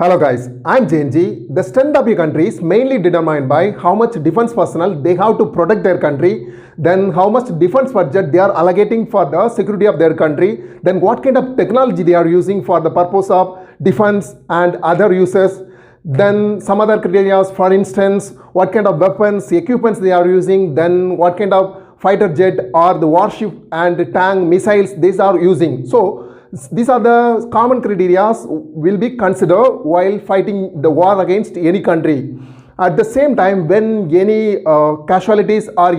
Hello guys, I'm Jeyan G. The strength of your country is mainly determined by how much defense personnel they have to protect their country, then how much defense budget they are allocating for the security of their country, then what kind of technology they are using for the purpose of defense and other uses, then some other criteria, for instance, what kind of weapons, equipments they are using, then what kind of fighter jet or the warship and tank missiles these are using. So these are the common criteria will be considered while fighting the war against any country. At the same time, when any casualties or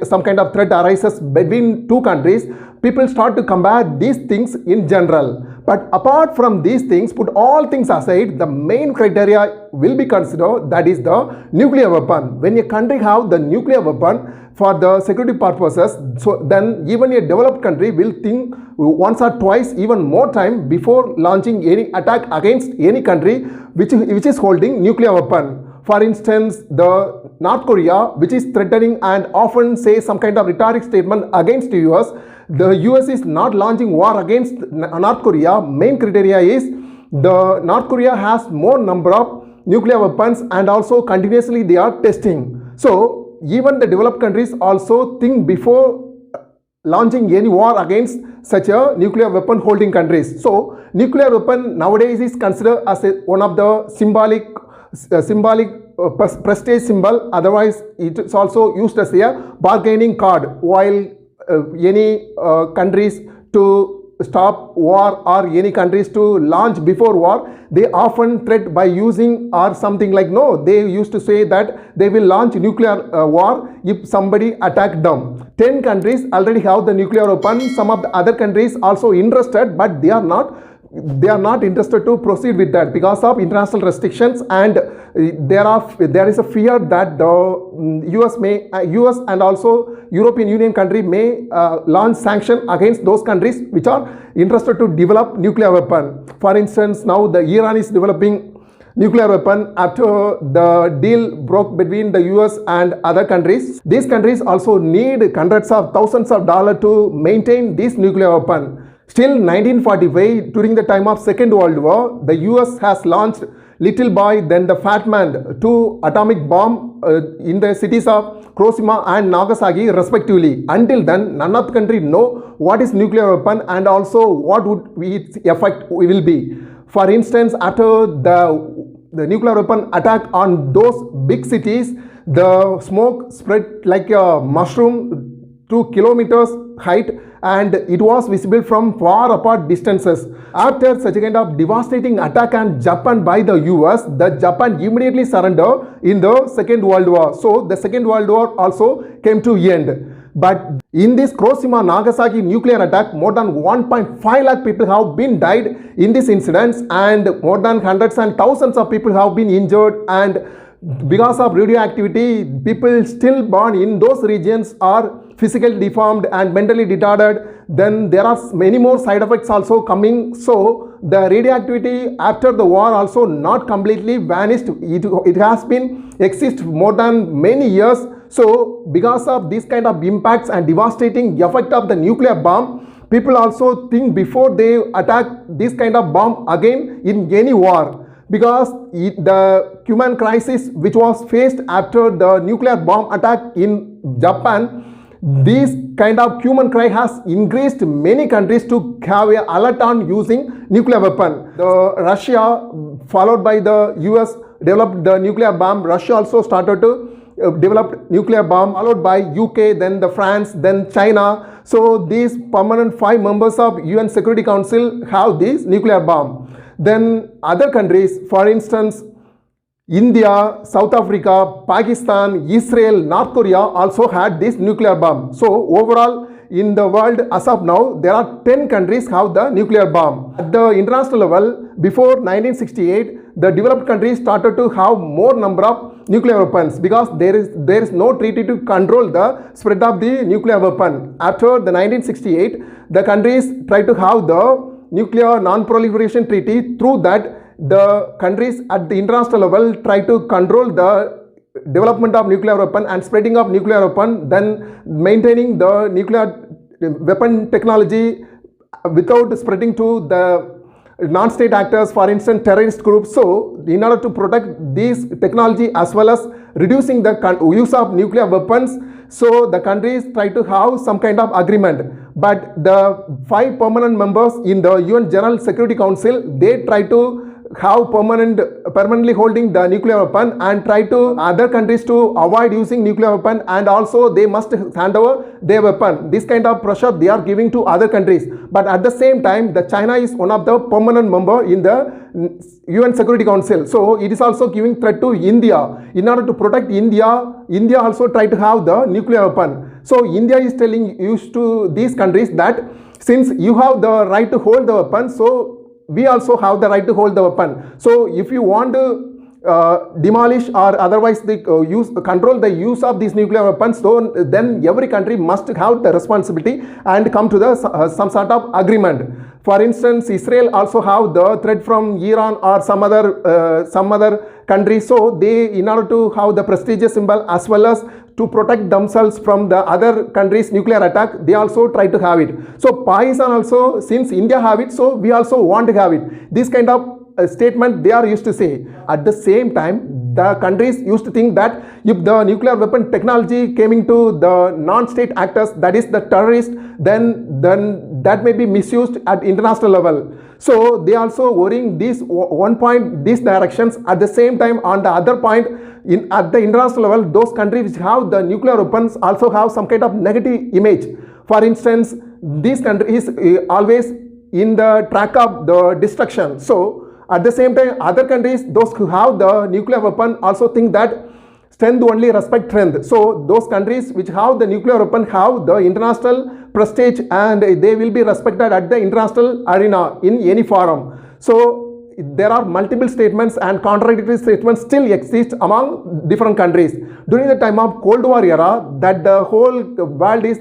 some kind of threat arises between two countries, people start to compare these things in general. But apart from these things, put all things aside, the main criteria will be considered, that is the nuclear weapon. When a country have the nuclear weapon for the security purposes, so then even a developed country will think once or twice, even more time before launching any attack against any country which is holding nuclear weapon. For instance, the North Korea, which is threatening and often say some kind of rhetoric statement against the US, the US is not launching war against North Korea. Main criteria is the North Korea has more number of nuclear weapons and also continuously they are testing. So even the developed countries also think before launching any war against such a nuclear weapon holding countries. So nuclear weapon nowadays is considered as one of the symbolic prestige symbol. Otherwise it is also used as a bargaining card while any countries to stop war or any countries to launch before war, they often threat by using or something like, no, they used to say that they will launch nuclear war if somebody attack them. 10 countries already have the nuclear weapon. Some of the other countries also interested, but they are not interested to proceed with that because of international restrictions, and there is a fear that the US and also European Union country may launch sanction against those countries which are interested to develop nuclear weapon. For instance, now the Iran is developing nuclear weapon after the deal broke between the US and other countries. These countries also need hundreds of thousands of dollars to maintain this nuclear weapon. Still 1945, during the time of Second World War, the US has launched Little Boy, then the Fat Man, 2 atomic bomb in the cities of Hiroshima and Nagasaki respectively. Until then, none of the country know what is nuclear weapon and also what would its effect will be. For instance, after the nuclear weapon attack on those big cities, the smoke spread like a mushroom 2 kilometers height, and it was visible from far apart distances. After such a kind of devastating attack on Japan by the US, the Japan immediately surrendered in the Second World War. So the Second World War also came to end. But in this Hiroshima Nagasaki nuclear attack, more than 1.5 lakh people have been died in this incident, and more than hundreds and thousands of people have been injured, and because of radioactivity, people still born in those regions are physically deformed and mentally retarded. Then there are many more side effects also coming. So the radioactivity after the war also not completely vanished. It has been exist more than many years. So because of this kind of impacts and devastating effect of the nuclear bomb, people also think before they attack this kind of bomb again in any war. Because the human crisis which was faced after the nuclear bomb attack in Japan, this kind of human cry has increased many countries to have an alert on using nuclear weapon. The Russia, followed by the US, developed the nuclear bomb. Russia also started to develop nuclear bomb, followed by UK, then the France, then China. So these permanent 5 members of UN Security Council have this nuclear bomb. Then other countries, for instance, India, South Africa, Pakistan, Israel, North Korea also had this nuclear bomb. So overall in the world as of now, there are 10 countries have the nuclear bomb. At the international level, before 1968, the developed countries started to have more number of nuclear weapons because there is no treaty to control the spread of the nuclear weapon. After the 1968, the countries tried to have the nuclear non-proliferation treaty. Through that, the countries at the international level try to control the development of nuclear weapon and spreading of nuclear weapon, then maintaining the nuclear weapon technology without spreading to the non-state actors, for instance terrorist groups. So in order to protect these technology as well as reducing the use of nuclear weapons, so the countries try to have some kind of agreement. But the 5 permanent members in the UN General Security Council, they try to have permanently holding the nuclear weapon and try to other countries to avoid using nuclear weapon, and also they must hand over their weapon. This kind of pressure they are giving to other countries. But at the same time, the China is one of the permanent member in the UN Security Council. So it is also giving threat to India. In order to protect India, India also try to have the nuclear weapon. So India is telling to these countries that since you have the right to hold the weapon, so we also have the right to hold the weapon. So if you want to demolish or otherwise control the use of these nuclear weapons, so then every country must have the responsibility and come to the some sort of agreement. For instance, Israel also have the threat from Iran or some other country. So they, in order to have the prestigious symbol as well as to protect themselves from the other countries' nuclear attack, they also try to have it. So Pakistan also, since India have it, so we also want to have it. This kind of statement they are used to say. At the same time, the countries used to think that if the nuclear weapon technology came into the non-state actors, that is the terrorists, then that may be misused at international level. So they also worrying this one point, these directions. At the same time, on the other point, at the international level, those countries which have the nuclear weapons also have some kind of negative image. For instance, these countries always in the track of the destruction. So at the same time, other countries, those who have the nuclear weapon also think that strength only respect strength. So those countries which have the nuclear weapon have the international prestige and they will be respected at the international arena in any forum. So there are multiple statements and contradictory statements still exist among different countries. During the time of Cold War era, that the whole world is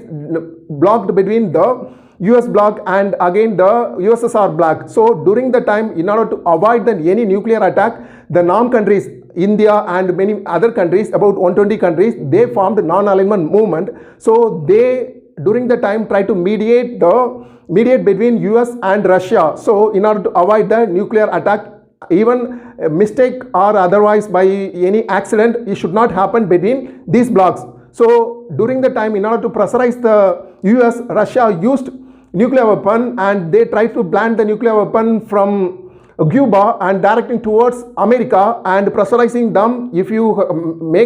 blocked between the US bloc and again the USSR bloc. So during the time, in order to avoid any nuclear attack, the non countries, India and many other countries, about 120 countries, they formed non-alignment movement. So they during the time try to mediate between US and Russia. So in order to avoid the nuclear attack, even a mistake or otherwise by any accident, it should not happen between these blocs. So during the time, in order to pressurize the US, Russia used nuclear weapon and they tried to plant the nuclear weapon from Cuba and directing towards America and pressurizing them. If you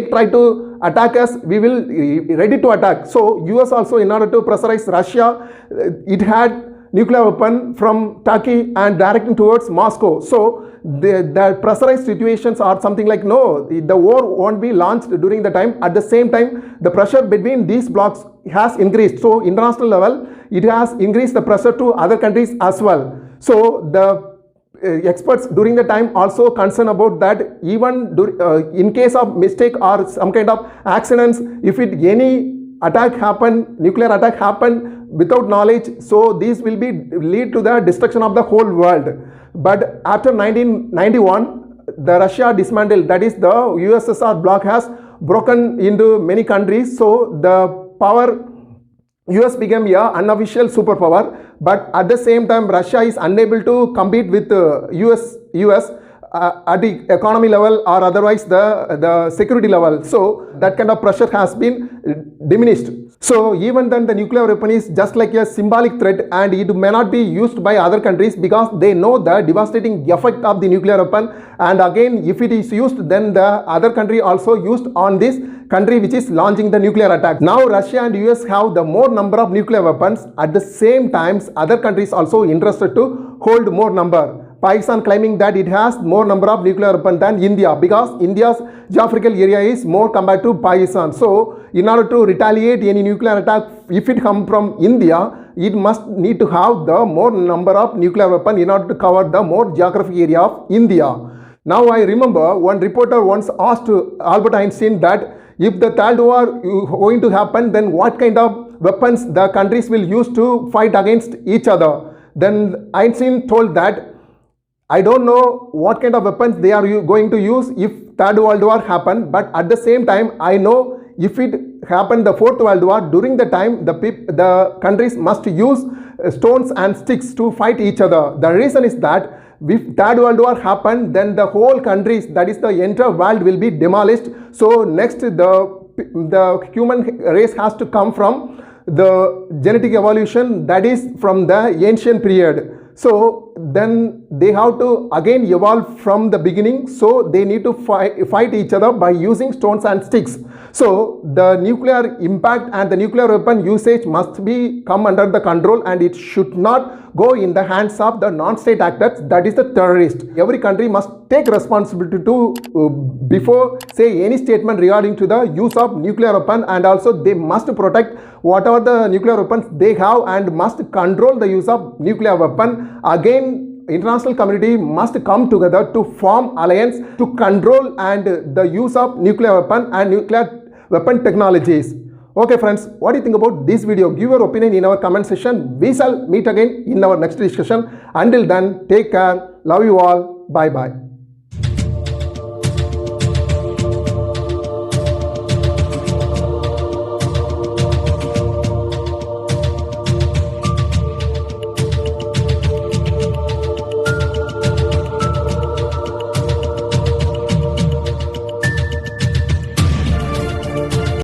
try to attack us, we will ready to attack. So US also, in order to pressurize Russia, it had nuclear weapon from Turkey and directing towards Moscow. So the pressurized situations are something like, no, the war won't be launched during the time. At the same time, the pressure between these blocs has increased. So international level, it has increased the pressure to other countries as well. So the experts during the time also concerned about that even in case of mistake or some kind of accidents, if any attack happen, nuclear attack happen without knowledge, so these will be lead to the destruction of the whole world. But after 1991, the Russia dismantled, that is the USSR bloc has broken into many countries. So the power US became an unofficial superpower, but at the same time Russia is unable to compete with US at the economy level or otherwise the security level. So that kind of pressure has been diminished. So even then the nuclear weapon is just like a symbolic threat and it may not be used by other countries because they know the devastating effect of the nuclear weapon, and again if it is used, then the other country also used on this country which is launching the nuclear attack. Now Russia and US have the more number of nuclear weapons. At the same times, other countries also interested to hold more number. Pakistan claiming that it has more number of nuclear weapons than India because India's geographical area is more compared to Pakistan. So in order to retaliate any nuclear attack, if it comes from India, it must need to have the more number of nuclear weapons in order to cover the more geographic area of India. Now I remember one reporter once asked Albert Einstein that if the third war going to happen, then what kind of weapons the countries will use to fight against each other. Then Einstein told that I don't know what kind of weapons they are going to use if third world war happen, but at the same time I know if it happened the Fourth World War, during the time the countries must use stones and sticks to fight each other. The reason is that if Third World War happened, then the whole countries, that is the entire world, will be demolished. So next the human race has to come from the genetic evolution, that is from the ancient period. So then they have to again evolve from the beginning, so they need to fight each other by using stones and sticks. So the nuclear impact and the nuclear weapon usage must be come under the control, and it should not go in the hands of the non-state actors, that is the terrorist. Every country must take responsibility to before say any statement regarding to the use of nuclear weapon, and also they must protect whatever the nuclear weapons they have and must control the use of nuclear weapon. Again, international community must come together to form alliance to control and the use of nuclear weapon and nuclear weapon technologies. Okay friends, what do you think about this video? Give your opinion in our comment section. We shall meet again in our next discussion. Until then, take care. Love you all. Bye bye.